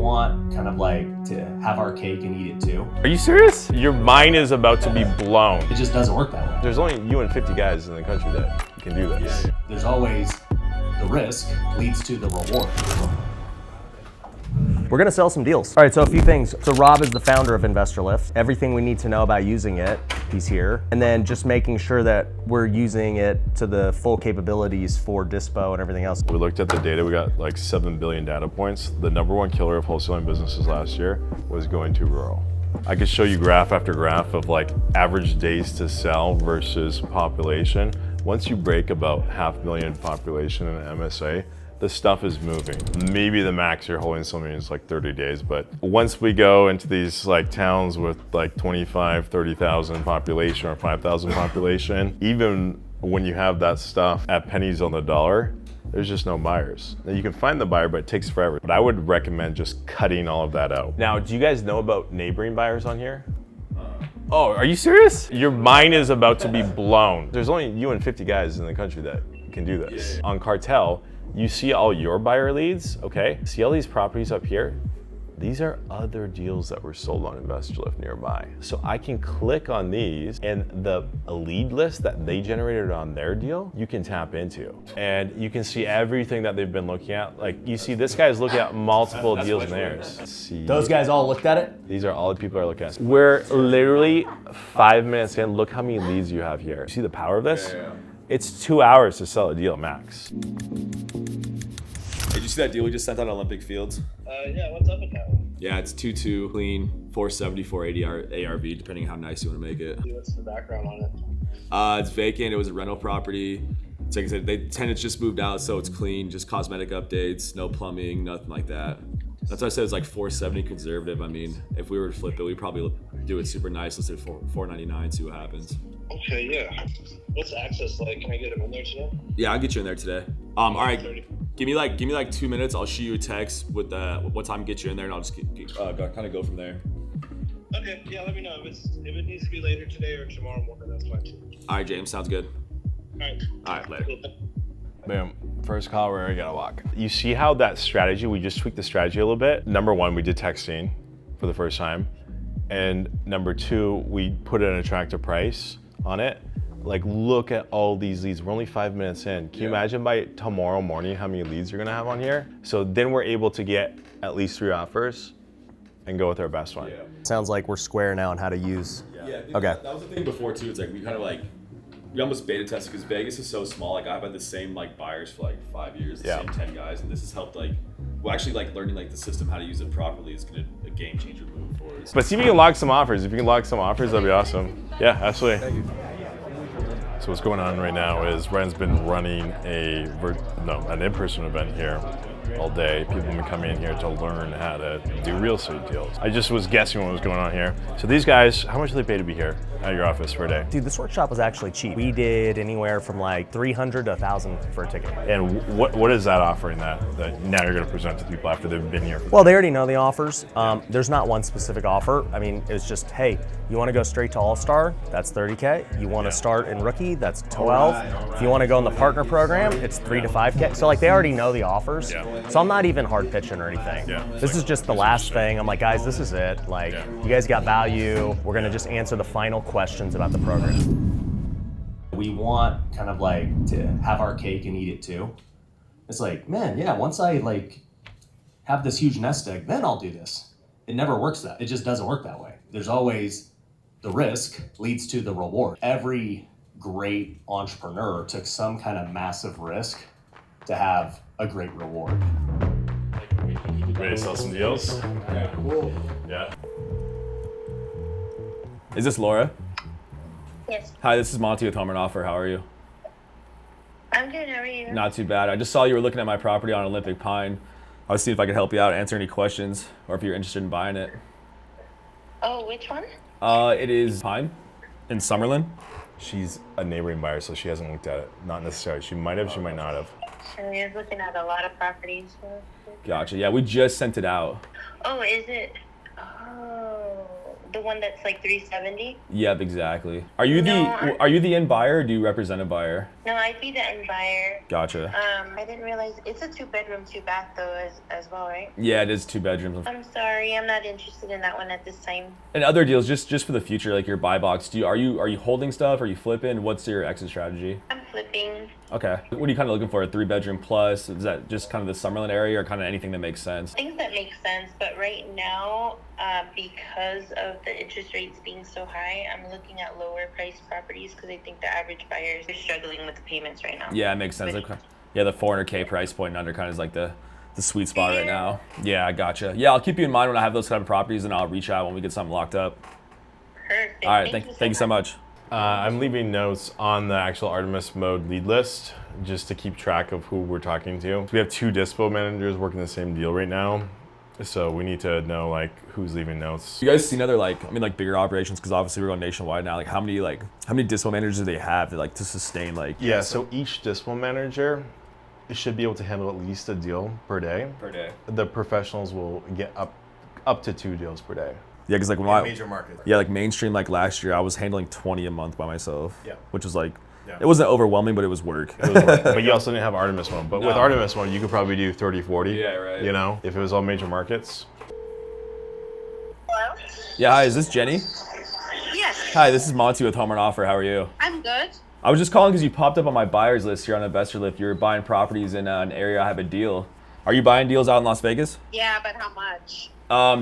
want kind of like to have our cake and eat it too. Are you serious? Your mind is about to be blown. It just doesn't work that way. There's only you and 50 guys in the country that can do this. There's always the risk leads to the reward. We're gonna sell some deals. All right, so a few things. So Rob is the founder of InvestorLift. Everything we need to know about using it, he's here. And then just making sure that we're using it to the full capabilities for Dispo and everything else. We looked at the data, we got like 7 billion data points. The #1 killer of wholesaling businesses last year was going to rural. I could show you graph after graph of like average days to sell versus population. Once you break about 500,000 population in an MSA, the stuff is moving. Maybe the max you're holding something is like 30 days, but once we go into these like towns with like 25, 30,000 population or 5,000 population, even when you have that stuff at pennies on the dollar, there's just no buyers. Now you can find the buyer, but it takes forever. But I would recommend just cutting all of that out. Now, do you guys know about neighboring buyers on here? Oh, are you serious? Your mind is about to be blown. There's only you and 50 guys in the country that can do this. On Cartel, you see all your buyer leads, okay? See all these properties up here? These are other deals that were sold on InvestorLift nearby. So I can click on these and the lead list that they generated on their deal, you can tap into. And you can see everything that they've been looking at. Like you see this guy's looking at multiple deals in theirs. See, Those guys all looked at it? these are all the people are looking at. We're literally 5 minutes in. Look how many leads you have here. You see the power of this? It's 2 hours to sell a deal max. Hey, did you see that deal we just sent out on Olympic Fields? Yeah, what's up with that one? Yeah, it's 2.2 clean, 470, 480 ARV, depending on how nice you want to make it. What's the background on it? It's vacant. It was a rental property. It's like I said, tenants just moved out, so it's clean, just cosmetic updates, no plumbing, nothing like that. That's why I said it's like 470 conservative. I mean, if we were to flip it, we'd probably do it super nice. Let's do 499, see what happens. Okay, yeah. What's access like? Can I get him in there today? Yeah, I'll get you in there today. All right. Give me like 2 minutes. I'll shoot you a text with what time to get you in there, and I'll just kind of go from there. Okay, yeah. Let me know if it needs to be later today or tomorrow morning. That's fine too. All right, James. Sounds good. All right, later. Boom. First call, we're already gonna walk. You see how that strategy, we just tweaked the strategy a little bit. #1, we did texting for the first time. And #2, we put an attractive price on it. Like, look at all these leads. We're only 5 minutes in. Can you imagine by tomorrow morning how many leads you're gonna have on here? So then we're able to get at least 3 offers and go with our best one. Sounds like we're square now on how to use. Yeah. Okay. That was the thing before too. It's like we almost beta tested because Vegas is so small. Like I've had the same like buyers for like 5 years, the same 10 guys, and this has helped actually learning the system, how to use it properly is gonna a game changer moving forward. But see if you can log some offers. If you can log some offers, that'd be awesome. Yeah, absolutely. Thank you. So what's going on right now is Ryan's been running an in-person event here all day. People have been coming in here to learn how to do real estate deals. I just was guessing what was going on here. So these guys, how much do they pay to be here at your office for a day? Dude, this workshop was actually cheap. We did anywhere from like 300 to 1,000 for a ticket. And what is that offering that now you're going to present to people after they've been here? Well, they already know the offers. There's not one specific offer. I mean, it's just, hey, you want to go straight to All-Star? That's 30K. You want to start in Rookie? That's 12. If you want to go in the partner program, it's 3 to 5K. So like they already know the offers. So I'm not even hard pitching or anything. This is just the last thing. I'm like, guys, this is it. Like, you guys got value. We're going to just answer the final questions about the program. We want kind of like to have our cake and eat it too. It's like, man, yeah, once I like have this huge nest egg, then I'll do this. It never works it just doesn't work that way. There's always the risk leads to the reward. Every great entrepreneur took some kind of massive risk to have a great reward. Ready to sell some deals? Yeah. Cool. Yeah. Is this Laura? Yes. Hi, this is Monty with Home and Offer. How are you? I'm good. How are you? Not too bad. I just saw you were looking at my property on Olympic Pine. I was seeing if I could help you out, answer any questions, or if you're interested in buying it. Oh, which one? It is Pine in Summerlin. She's a neighboring buyer, so she hasn't looked at it. Not necessarily. She might have, she might not have. So you're looking at a lot of properties. Gotcha. Yeah, we just sent it out. Oh, is it? Oh, The one that's like 370? Yep, exactly. Are you No, the end buyer or do you represent a buyer? No, I'd be the end buyer. Gotcha. I didn't realize it's a 2-bedroom, 2-bath though as well, right? Yeah, it is 2 bedrooms. I'm sorry, I'm not interested in that one at this time. And other deals, just for the future, like your buy box. Are you holding stuff? Are you flipping? What's your exit strategy? I'm flipping. Okay. What are you kind of looking for? A 3-bedroom plus? Is that just kind of the Summerlin area, or kind of anything that makes sense? Things that make sense, but right now, because of the interest rates being so high, I'm looking at lower priced properties because I think the average buyers are struggling with the payments right now. Yeah, it makes sense. Like, yeah, the 400K price point and under kind of is like the sweet spot right now. Yeah, I gotcha. Yeah, I'll keep you in mind when I have those kind of properties, and I'll reach out when we get something locked up. Perfect. All right, thank you so much. I'm leaving notes on the actual Artemis mode lead list just to keep track of who we're talking to. We have 2 dispo managers working the same deal right now, so we need to know like who's leaving notes. You guys seen other like bigger operations? Because obviously we're going nationwide now. Like how many dispo managers do they have to sustain like? Yeah, so each dispo manager should be able to handle at least a deal per day. The professionals will get up to 2 deals per day. Yeah, because like when Major market. yeah, like mainstream, like last year I was handling 20 a month by myself. Yeah. Which was like, Yeah. it wasn't overwhelming, but it was work. But you also didn't have Artemis mode. But with No. Artemis mode, you could probably do 30, 40. Yeah, right. You know, if it was all major markets. Hello? Yeah, hi, is this Jenny? Yes, Hi, this is Monty with Home Run Offer. How are you? I'm good. I was just calling because you popped up on my buyers list here on InvestorLift. You're buying properties in an area I have a deal. Are you buying deals out in Las Vegas? Yeah, but how much?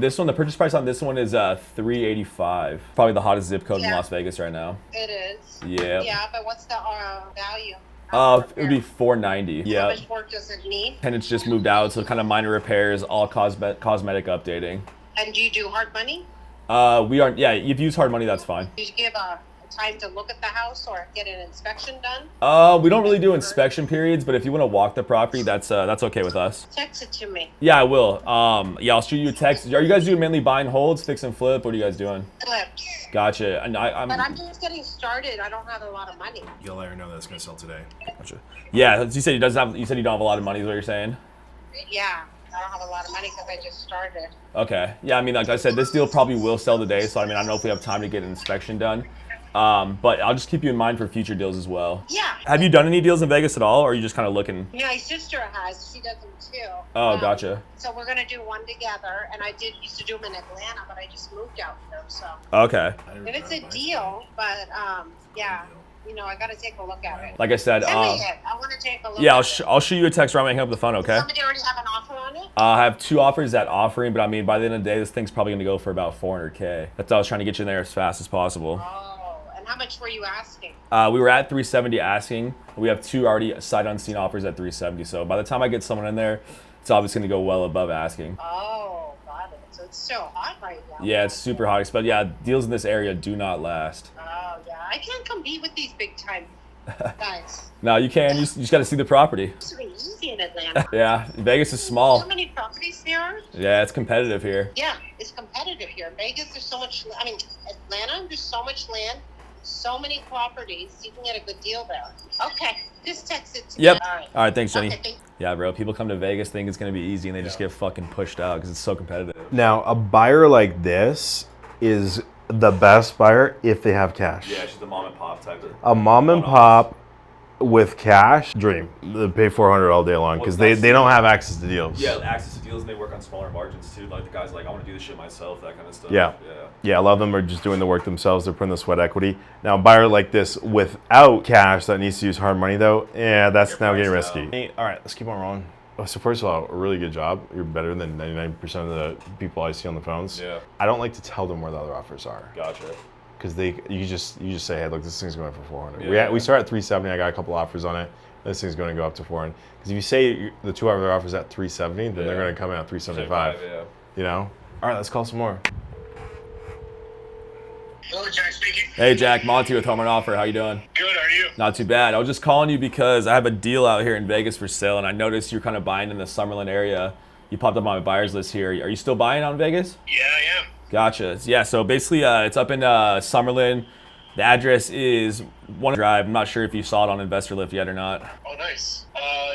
This one, the purchase price on this one is $385. Probably the hottest zip code in Yeah. Las Vegas right now. It is. Yeah. Yeah, but what's the value? It would be $490. How Yeah. much work does it need? Tenants just moved out, so kind of minor repairs, all cosmetic updating. And do you do hard money? We aren't. Yeah, if you use hard money, that's fine. Do you give a time to look at the house or get an inspection done? We don't really do inspection periods, but if you want to walk the property, that's okay with us. Text it to me. Yeah, I will. Yeah, I'll shoot you a text. Are you guys doing mainly buying holds, fix and flip? What are you guys doing? Flips. Gotcha. And But I'm just getting started. I don't have a lot of money. You'll let her know that it's gonna sell today. Gotcha. Yeah, you said you said you don't have a lot of money. Is what you're saying? Yeah, I don't have a lot of money because I just started. Okay. Yeah, I mean, like I said, this deal probably will sell today. So I mean, I don't know if we have time to get an inspection done. But I'll just keep you in mind for future deals as well. Yeah. Have you done any deals in Vegas at all, or are you just kind of looking? Yeah, my sister has. She does them too. Oh, gotcha. So we're gonna do one together, and I used to do them in Atlanta, but I just moved out here. So Okay. if it's a deal, but yeah, you know, I gotta take a look at it. Like I said, Send me it. I want to take a look. yeah, at it. I'll shoot you a text right when I hang up the phone. Okay. Does somebody already have an offer on it? I have 2 offers at offering, but I mean, by the end of the day, this thing's probably gonna go for about 400K. That's why I was trying to get you in there as fast as possible. Oh, and how much were you asking? We were at 370 asking. We have 2 already sight unseen offers at 370. So by the time I get someone in there, it's obviously gonna go well above asking. Oh, got it. So it's still hot right now. Yeah, it's super hot. But yeah, deals in this area do not last. Oh, yeah. I can't compete with these big time guys. No, you can. You just got to see the property. It's really easy in Atlanta. Yeah, Vegas is How small. many properties there are? Yeah, it's competitive here. Yeah, it's competitive here. Vegas, there's so much. I mean, Atlanta, there's so much land, so many properties. You can get a good deal there. Okay, just text it to Yep. me. All right. All right, thanks, Jenny. Okay, thank- Yeah, bro. People come to Vegas, think it's gonna be easy, and they just get fucking pushed out because it's so competitive. Now, a buyer like this is the best buyer if they have cash. Yeah, she's the mom and pop type. A mom and pop with cash, dream. They pay $400 all day long because Well, they don't have access to deals. Yeah, access to deals, and they work on smaller margins too. Like the guys, like I want to do this shit myself, that kind of stuff. Yeah. Yeah. Yeah, a lot of them are just doing the work themselves. They're putting the sweat equity. Now, a buyer like this without cash that needs to use hard money, though, yeah, that's now getting priced risky. Hey, all right, let's keep on rolling. So first of all, a really good job. You're better than 99% of the people I see on the phones. Yeah. I don't like to tell them where the other offers are Gotcha. because you just say, hey, look, this thing's going for 400. Yeah. We start at 370. I got a couple offers on it. This thing's going to go up to 400. Because if you say the 2 other offers at 370, then they're Yeah. going to come in at 375. Yeah. You know. All right, let's call some more. Hello, Jack speaking. Hey, Jack, Monty with Home Run Offer. How you doing? Good, how are you? Not too bad. I was just calling you because I have a deal out here in Vegas for sale, and I noticed you're kind of buying in the Summerlin area. You popped up on my buyers list here. Are you still buying out in Vegas? Yeah, I am. Gotcha. Yeah, so basically it's up in Summerlin. The address is One Drive. I'm not sure if you saw it on InvestorLift yet or not. Oh, nice.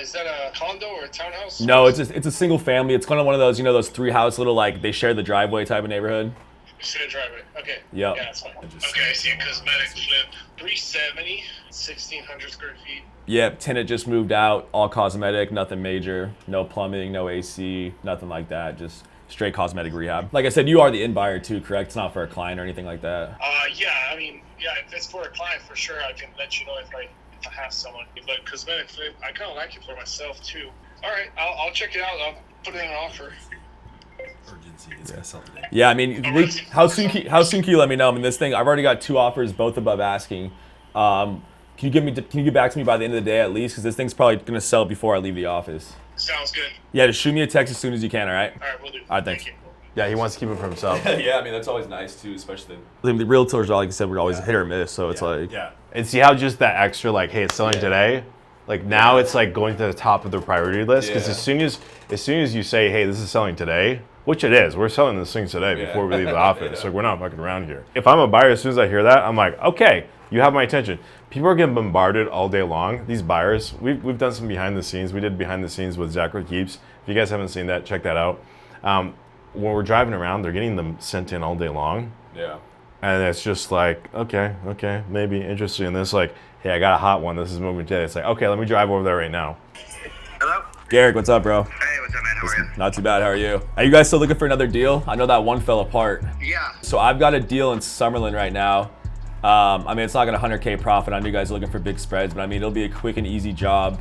Is that a condo or a townhouse? No, it's a single family. It's kind of one of those, those 3-house little, like, they share the driveway type of neighborhood. Should I drive it? Okay. Yep. Yeah, that's fine. Okay, I see a cosmetic flip. 370, 1,600 square feet. Yep, tenant just moved out, all cosmetic, nothing major, no plumbing, no AC, nothing like that, just straight cosmetic rehab. Like I said, you are the end buyer too, correct? It's not for a client or anything like that. Yeah, I mean, yeah, if it's for a client, for sure, I can let you know if I have someone. But cosmetic flip, I kind of like it for myself too. All right, I'll check it out. I'll put it in an offer. Urgency is gonna sell today. Yeah, I mean, how soon can you let me know? I mean, this thing, I've already got 2 offers, both above asking. Can you get back to me by the end of the day at least? Because this thing's probably gonna sell before I leave the office. Sounds good. Yeah, just shoot me a text as soon as you can, all right? All right, we'll do. All right, thanks. Thank you. Yeah, he wants to keep it for himself. Yeah, I mean, that's always nice too, especially the realtors, like I said, we're always hit or miss, so it's like. Yeah. And see how just that extra, like, hey, it's selling today? Like, now it's like going to the top of the priority list. Because as soon as you say, hey, this is selling today, which it is, we're selling this thing today before we leave the office. Like, we're not fucking around here. If I'm a buyer, as soon as I hear that, I'm like, okay, you have my attention. People are getting bombarded all day long. These buyers, we've done some behind the scenes. We did behind the scenes with Zachary Keeps. If you guys haven't seen that, check that out. When we're driving around, they're getting them sent in all day long. Yeah. And it's just like, okay, maybe interesting in this. Like, hey, I got a hot one. This is moving today. It's like, okay, let me drive over there right now. Hello? Garrick, what's up, bro? Hey, what's up, man? How are you? Not too bad, how are you? Are you guys still looking for another deal? I know that one fell apart. Yeah. So I've got a deal in Summerlin right now. I mean, it's not gonna 100K profit. I know you guys are looking for big spreads, but I mean, it'll be a quick and easy job.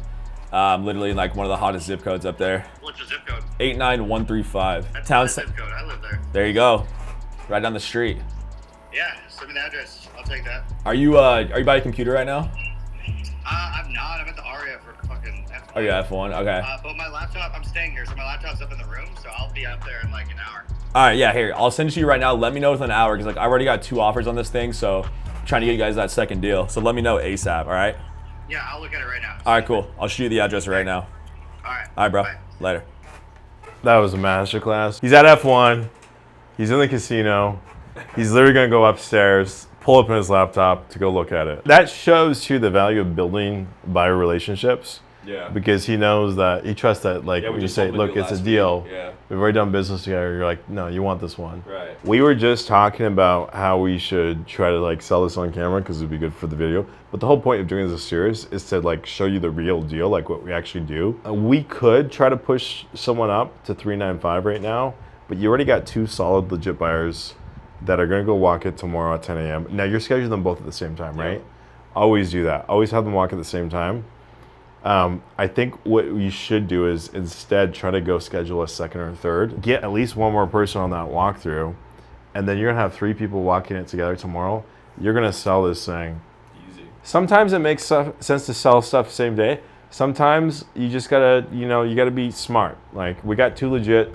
Literally in like one of the hottest zip codes up there. What's your zip code? 89135. That's Town my zip code. I live there. There you go. Right down the street. Yeah, send me the address. I'll take that. Are you by a computer right now? I'm not. I'm at the Aria for fucking F1. Oh, yeah, F1. Okay. But my laptop, I'm staying here, so my laptop's up in the room, so I'll be up there in like an hour. All right, yeah, here. I'll send it to you right now. Let me know within an hour because like I already got 2 offers on this thing, so I'm trying to get you guys that second deal. So let me know ASAP, all right? Yeah, I'll look at it right now. All right, cool. I'll shoot you the address right now. All right. All right, bro. Bye. Later. That was a masterclass. He's at F1. He's in the casino. He's literally going to go upstairs, pull up his laptop to go look at it. That shows too the value of building buyer relationships. Yeah. Because he knows that, he trusts that, like, Yeah, we when you just say, sold the look, deal it's a last deal. week. Yeah. We've already done business together. You're like, no, you want this one. Right. We were just talking about how we should try to like sell this on camera because it'd be good for the video. But the whole point of doing this series is to like show you the real deal, like what we actually do. We could try to push someone up to 395 right now, but you already got 2 solid legit buyers that are gonna go walk it tomorrow at 10 a.m. Now you're scheduling them both at the same time, right? Always do that. Always have them walk at the same time. I think what you should do is instead try to go schedule a second or third. Get at least 1 more person on that walkthrough, and then you're gonna have 3 people walking it together tomorrow. You're gonna sell this thing. Easy. Sometimes it makes sense to sell stuff same day. Sometimes you just gotta, you gotta be smart. Like, we got 2 legit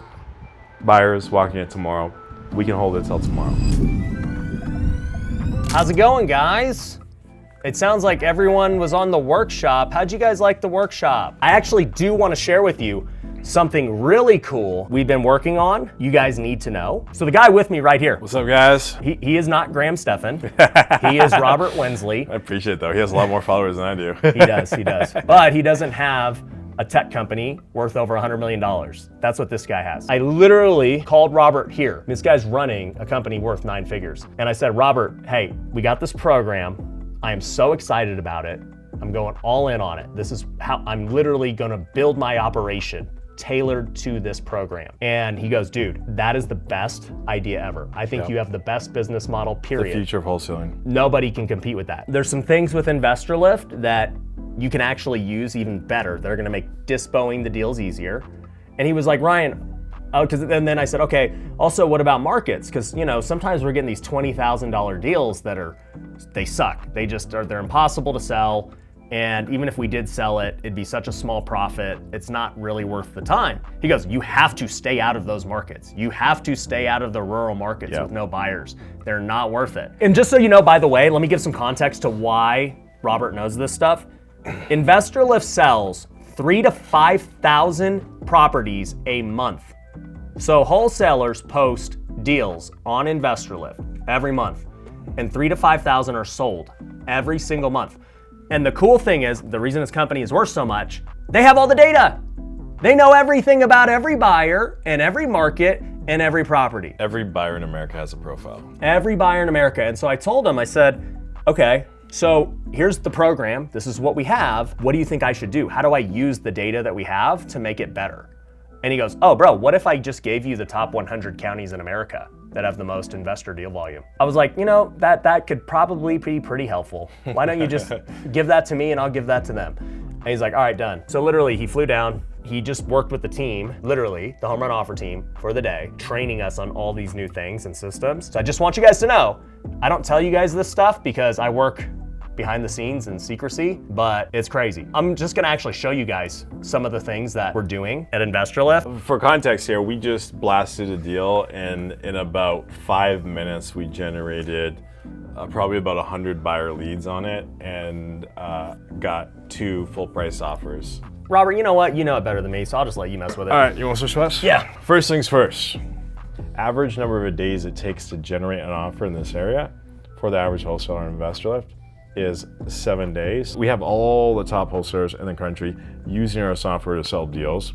buyers walking it tomorrow. We can hold it till tomorrow. How's it going, guys? It sounds like everyone was on the workshop. How'd you guys like the workshop? I actually do want to share with you something really cool we've been working on. You guys need to know. So the guy with me right here, What's up, guys? he is not Graham Stephan. He is Robert Wensley. I appreciate it, though. He has a lot more followers than I do. He does. But he doesn't have a tech company worth over $100 million. That's what this guy has. I literally called Robert here. This guy's running a company worth 9 figures. And I said, Robert, hey, we got this program. I am so excited about it. I'm going all in on it. This is how I'm literally gonna build my operation tailored to this program. And he goes, dude, that is the best idea ever. I think you have the best business model, period. The future of wholesaling. Nobody can compete with that. There's some things with InvestorLift that you can actually use even better. They're gonna make dispoing the deals easier. And he was like, Ryan, and then I said, okay, also what about markets? Because sometimes we're getting these $20,000 deals that they suck. They're impossible to sell. And even if we did sell it, it'd be such a small profit. It's not really worth the time. He goes, you have to stay out of those markets. You have to stay out of the rural markets with no buyers. They're not worth it. And just so you know, by the way, let me give some context to why Robert knows this stuff. InvestorLift sells 3,000 to 5,000 properties a month. So wholesalers post deals on InvestorLift every month, and 3,000 to 5,000 are sold every single month. And the cool thing is, the reason this company is worth so much, they have all the data. They know everything about every buyer and every market in every property. Every buyer in America has a profile. Every buyer in America. And so I told him, I said, okay, so here's the program. This is what we have. What do you think I should do? How do I use the data that we have to make it better? And he goes, oh, bro, what if I just gave you the top 100 counties in America that have the most investor deal volume? I was like, you know, that could probably be pretty helpful. Why don't you just give that to me and I'll give that to them? And he's like, all right, done. So literally he flew down. He just worked with the team, literally the home run offer team for the day, training us on all these new things and systems. So I just want you guys to know, I don't tell you guys this stuff because I work behind the scenes in secrecy, but it's crazy. I'm just gonna actually show you guys some of the things that we're doing at InvestorLift. For context here, we just blasted a deal, and in about 5 minutes, we generated probably about 100 buyer leads on it, and got 2 full price offers. Robert, you know what? You know it better than me, so I'll just let you mess with it. All right, you want to switch spots? Yeah. First things first. Average number of days it takes to generate an offer in this area for the average wholesaler on InvestorLift is 7 days. We have all the top wholesalers in the country using our software to sell deals.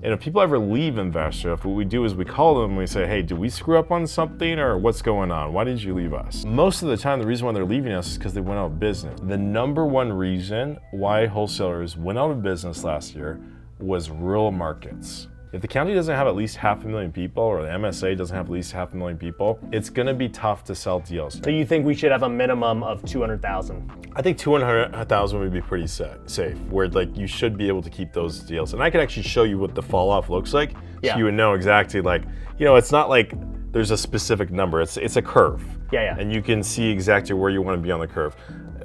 And if people ever leave InvestorLift, what we do is we call them and we say, hey, did we screw up on something, or what's going on? Why did you leave us? Most of the time, the reason why they're leaving us is because they went out of business. The number one reason why wholesalers went out of business last year was rural markets. If the county doesn't have at least 500,000 people, or the MSA doesn't have at least 500,000 people, it's gonna be tough to sell deals. So you think we should have a minimum of 200,000? I think 200,000 would be pretty safe, where like you should be able to keep those deals. And I can actually show you what the fall off looks like, Yeah. so you would know exactly, like, you know, it's not like there's a specific number, it's a curve. Yeah. And you can see exactly where you wanna be on the curve.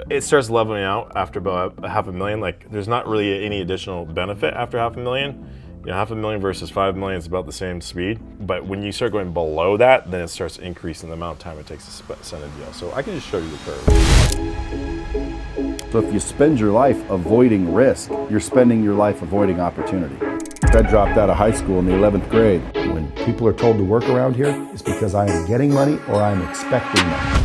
It starts leveling out after about 500,000. Like, there's not really any additional benefit after 500,000. You know, 500,000 versus 5 million is about the same speed. But when you start going below that, then it starts increasing the amount of time it takes to send a deal. So I can just show you the curve. So if you spend your life avoiding risk, you're spending your life avoiding opportunity. I dropped out of high school in the 11th grade. When people are told to work around here, it's because I am getting money or I'm expecting money.